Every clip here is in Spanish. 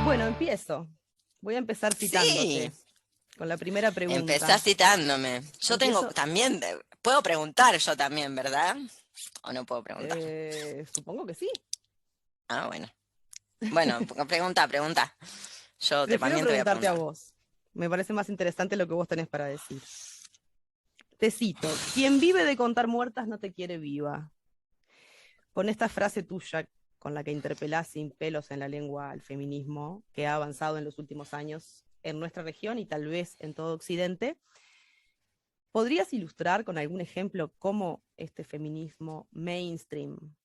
Bueno, empiezo. Voy a empezar citándote Sí, con la primera empezás pregunta. citándome. Yo tengo Empiezo, también, puedo preguntar yo también, ¿verdad? ¿O no puedo preguntar? supongo que sí. Ah, bueno. Bueno, pregunta. Yo Prefiero también te voy a preguntarte a preguntar. vos. Me parece más interesante lo que vos tenés para decir. Te cito, quien vive de contar muertas no te quiere viva. Con esta frase tuya, con la que interpelás sin pelos en la lengua al feminismo, que ha avanzado en los últimos años en nuestra región y tal vez en todo Occidente, ¿podrías ilustrar con algún ejemplo cómo este feminismo mainstream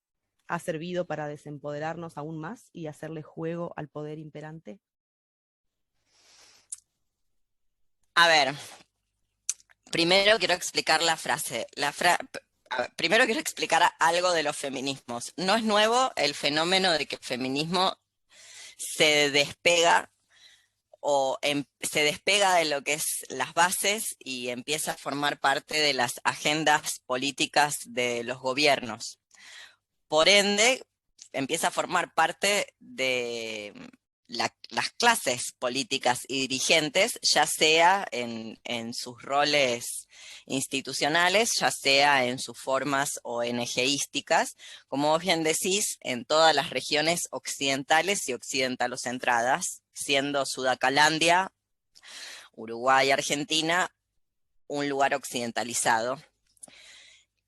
ha servido para desempoderarnos aún más y hacerle juego al poder imperante? A ver, primero quiero explicar la frase. Primero quiero explicar algo de los feminismos. No es nuevo el fenómeno de que el feminismo se despega se despega de lo que es las bases y empieza a formar parte de las agendas políticas de los gobiernos. Por ende, empieza a formar parte de las clases políticas y dirigentes, ya sea en sus roles institucionales, ya sea en sus formas ONGísticas, como vos bien decís, en todas las regiones occidentales y occidentalocentradas, siendo Sudacalandia, Uruguay, Argentina, un lugar occidentalizado.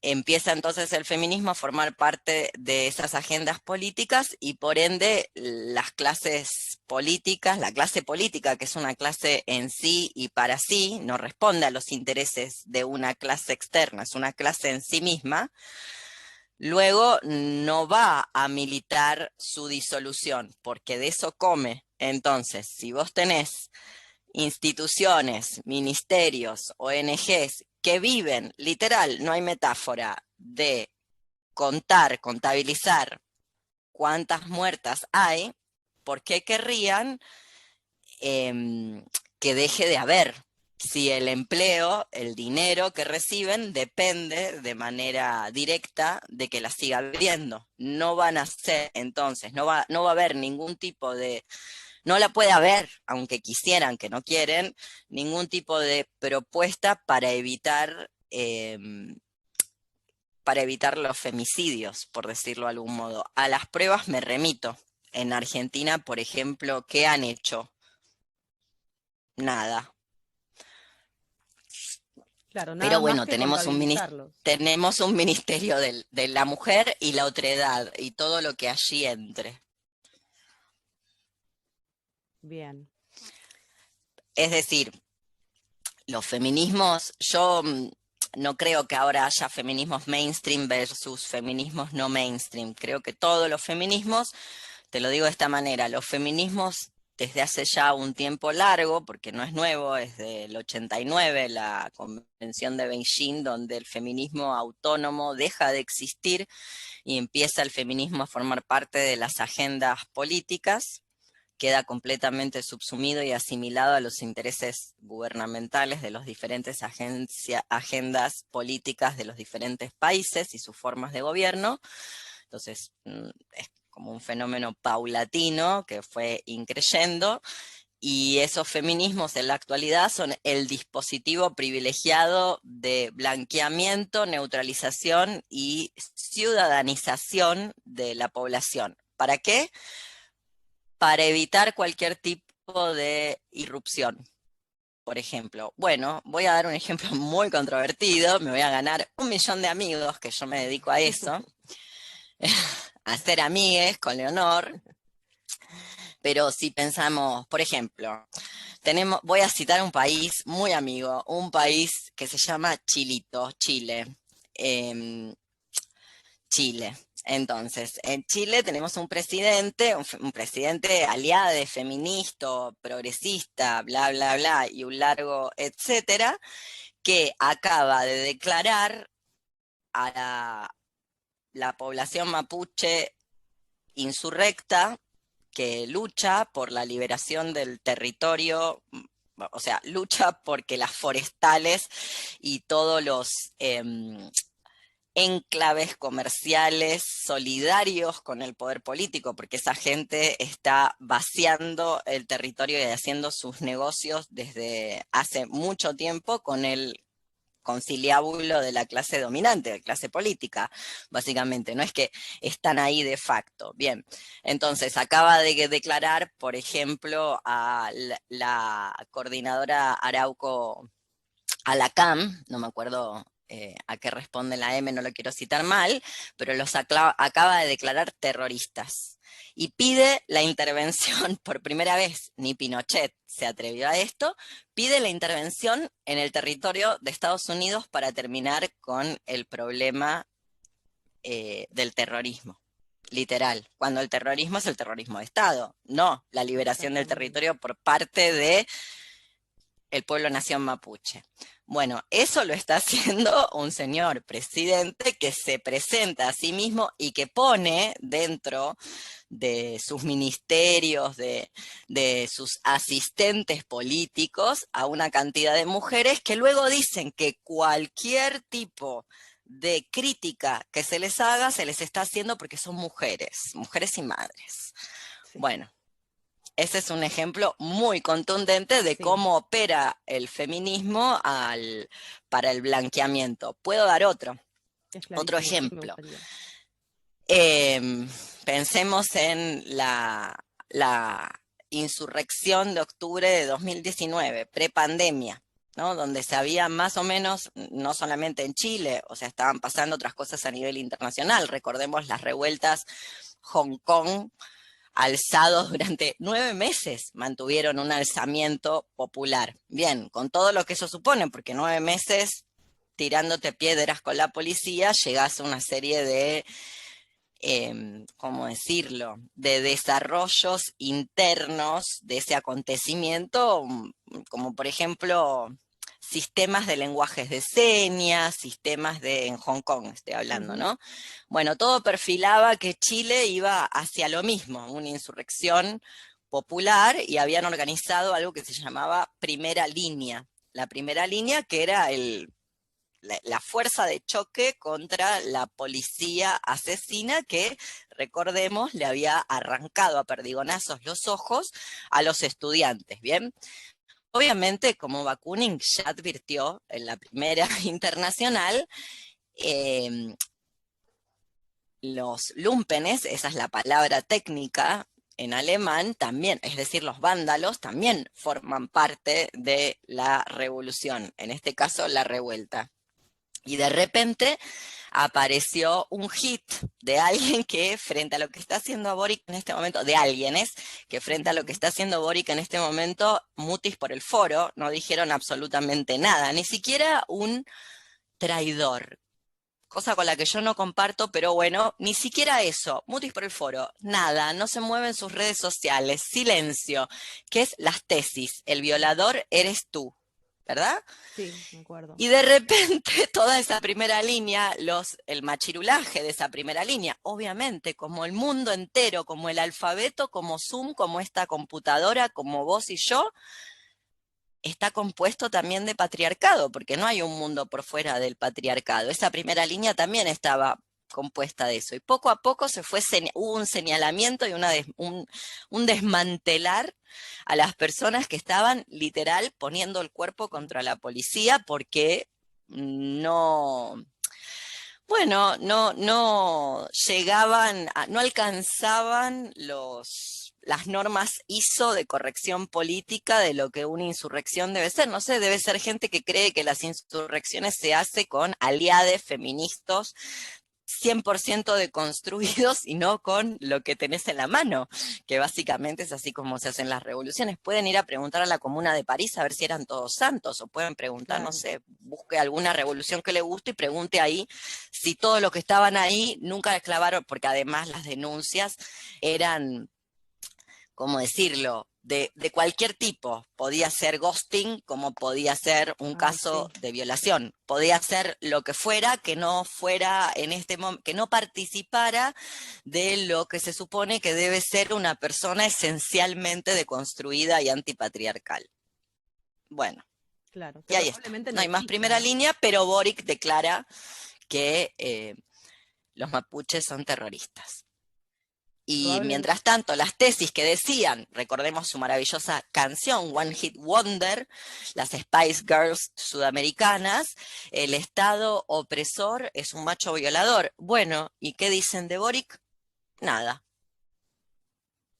Empieza entonces el feminismo a formar parte de esas agendas políticas y por ende las clases políticas, la clase política, que es una clase en sí y para sí, no responde a los intereses de una clase externa, es una clase en sí misma, luego no va a militar su disolución, porque de eso come. Entonces, si vos tenés instituciones, ministerios, ONGs que viven, literal, no hay metáfora, de contabilizar cuántas muertas hay, ¿por qué querrían que deje de haber? Si el empleo, el dinero que reciben depende de manera directa de que la siga habiendo. No van a ser, entonces, no va a haber ningún tipo de, no la puede haber, aunque quisieran, que no quieren, ningún tipo de propuesta para evitar los femicidios, por decirlo de algún modo. A las pruebas me remito. En Argentina, por ejemplo, ¿qué han hecho? Nada. Claro, Pero nada más bueno, que contabilizarlos. tenemos un ministerio de la mujer y la otredad y todo lo que allí entre. Bien. Es decir, los feminismos, yo no creo que ahora haya feminismos mainstream versus feminismos no mainstream. Creo que todos los feminismos, te lo digo de esta manera, los feminismos desde hace ya un tiempo largo, porque no es nuevo, es del 89, la Convención de Beijing, donde el feminismo autónomo deja de existir y empieza el feminismo a formar parte de las agendas políticas, queda completamente subsumido y asimilado a los intereses gubernamentales de las diferentes agendas políticas de los diferentes países y sus formas de gobierno. Entonces, es como un fenómeno paulatino que fue increyendo, y esos feminismos en la actualidad son el dispositivo privilegiado de blanqueamiento, neutralización y ciudadanización de la población. ¿Para qué? Para evitar cualquier tipo de irrupción. Por ejemplo, bueno, voy a dar un ejemplo muy controvertido, me voy a ganar 1 millón de amigos, que yo me dedico a eso, a ser amigues con Leonor, pero si pensamos, por ejemplo, voy a citar un país muy amigo, un país que se llama Chile. Eh, Chile. Entonces, en Chile tenemos un presidente aliado, feminista, progresista, bla, bla, bla, y un largo etcétera, que acaba de declarar a la población mapuche insurrecta, que lucha por la liberación del territorio, o sea, lucha porque las forestales y todos los enclaves comerciales solidarios con el poder político, porque esa gente está vaciando el territorio y haciendo sus negocios desde hace mucho tiempo con el conciliábulo de la clase dominante, de la clase política, básicamente. No es que están ahí de facto. Bien, entonces acaba de declarar, por ejemplo, a la coordinadora Arauco Alacam, no me acuerdo a qué responde la M, no lo quiero citar mal, pero los acaba de declarar terroristas. Y pide la intervención por primera vez, ni Pinochet se atrevió a esto, pide la intervención en el territorio de Estados Unidos para terminar con el problema del terrorismo. Literal, cuando el terrorismo es el terrorismo de Estado, no la liberación del territorio por parte de el pueblo nación mapuche. Bueno, eso lo está haciendo un señor presidente que se presenta a sí mismo y que pone dentro de sus ministerios, de sus asistentes políticos, a una cantidad de mujeres que luego dicen que cualquier tipo de crítica que se les haga, se les está haciendo porque son mujeres, mujeres y madres. Sí. Bueno. Ese es un ejemplo muy contundente de cómo opera el feminismo para el blanqueamiento. Puedo dar otro ejemplo. Pensemos en la insurrección de octubre de 2019, prepandemia, ¿no? Donde se había más o menos, no solamente en Chile, o sea, estaban pasando otras cosas a nivel internacional. Recordemos las revueltas Hong Kong, alzados durante 9 meses, mantuvieron un alzamiento popular. Bien, con todo lo que eso supone, porque 9 meses tirándote piedras con la policía, llegás a una serie de, ¿cómo decirlo?, de desarrollos internos de ese acontecimiento, como por ejemplo sistemas de lenguajes de señas, sistemas en Hong Kong estoy hablando, ¿no? Bueno, todo perfilaba que Chile iba hacia lo mismo, una insurrección popular, y habían organizado algo que se llamaba Primera Línea. La Primera Línea, que era la fuerza de choque contra la policía asesina que, recordemos, le había arrancado a perdigonazos los ojos a los estudiantes, ¿bien? Obviamente, como Bakunin ya advirtió en la Primera Internacional, los lumpenes, esa es la palabra técnica en alemán, también, es decir, los vándalos, también forman parte de la revolución, en este caso la revuelta. Y de repente apareció un hit de alguien que frente a lo que está haciendo Boric en este momento, de alguienes, que frente a lo que está haciendo Boric en este momento, mutis por el foro, no dijeron absolutamente nada, ni siquiera un traidor, cosa con la que yo no comparto, pero bueno, ni siquiera eso, mutis por el foro, nada, no se mueven sus redes sociales, silencio, que es las tesis, el violador eres tú, ¿verdad? Sí, me acuerdo. Y de repente toda esa primera línea, el machirulaje de esa primera línea, obviamente como el mundo entero, como el alfabeto, como Zoom, como esta computadora, como vos y yo, está compuesto también de patriarcado, porque no hay un mundo por fuera del patriarcado. Esa primera línea también estaba compuesta de eso. Y poco a poco hubo un señalamiento y un desmantelar a las personas que estaban literal poniendo el cuerpo contra la policía porque no llegaban, no alcanzaban las normas ISO de corrección política de lo que una insurrección debe ser. No sé, debe ser gente que cree que las insurrecciones se hace con aliades feministas 100% deconstruidos y no con lo que tenés en la mano, que básicamente es así como se hacen las revoluciones. Pueden ir a preguntar a la Comuna de París a ver si eran todos santos, o pueden preguntar, claro, no sé, busque alguna revolución que le guste y pregunte ahí si todos los que estaban ahí nunca esclavaron, porque además las denuncias eran, ¿cómo decirlo?, de cualquier tipo. Podía ser ghosting, como podía ser un caso sí, de violación. Podía ser lo que fuera, que no fuera en este momento, que no participara de lo que se supone que debe ser una persona esencialmente deconstruida y antipatriarcal. Bueno, claro, y que ahí está. probablemente No no hay más exista, primera ¿no? línea, pero Boric declara que los mapuches son terroristas. Y Probablemente, mientras tanto, las tesis que decían, recordemos su maravillosa canción, One Hit Wonder, las Spice Girls sudamericanas, el Estado opresor es un macho violador. Bueno, ¿y qué dicen de Boric? Nada,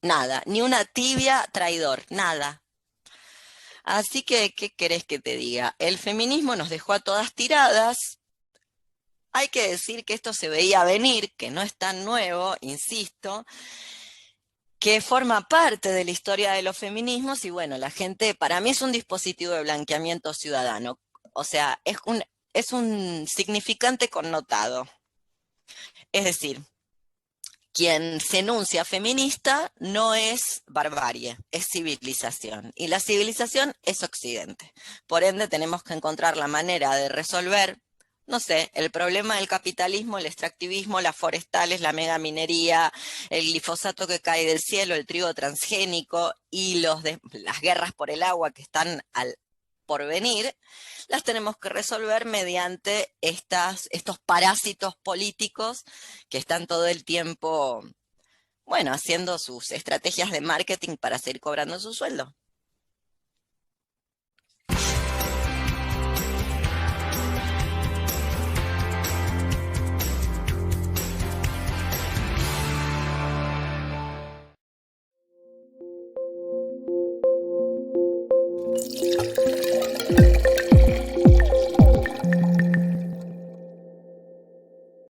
nada, ni una tibia traidor, nada. Así que, ¿qué querés que te diga? El feminismo nos dejó a todas tiradas. Hay que decir que esto se veía venir, que no es tan nuevo, insisto, que forma parte de la historia de los feminismos y bueno, la gente, para mí es un dispositivo de blanqueamiento ciudadano, o sea, es un significante connotado. Es decir, quien se enuncia feminista no es barbarie, es civilización. Y la civilización es Occidente. Por ende, tenemos que encontrar la manera de resolver, no sé, el problema del capitalismo, el extractivismo, las forestales, la megaminería, el glifosato que cae del cielo, el trigo transgénico y las guerras por el agua que están por venir, las tenemos que resolver mediante estos parásitos políticos que están todo el tiempo, bueno, haciendo sus estrategias de marketing para seguir cobrando su sueldo.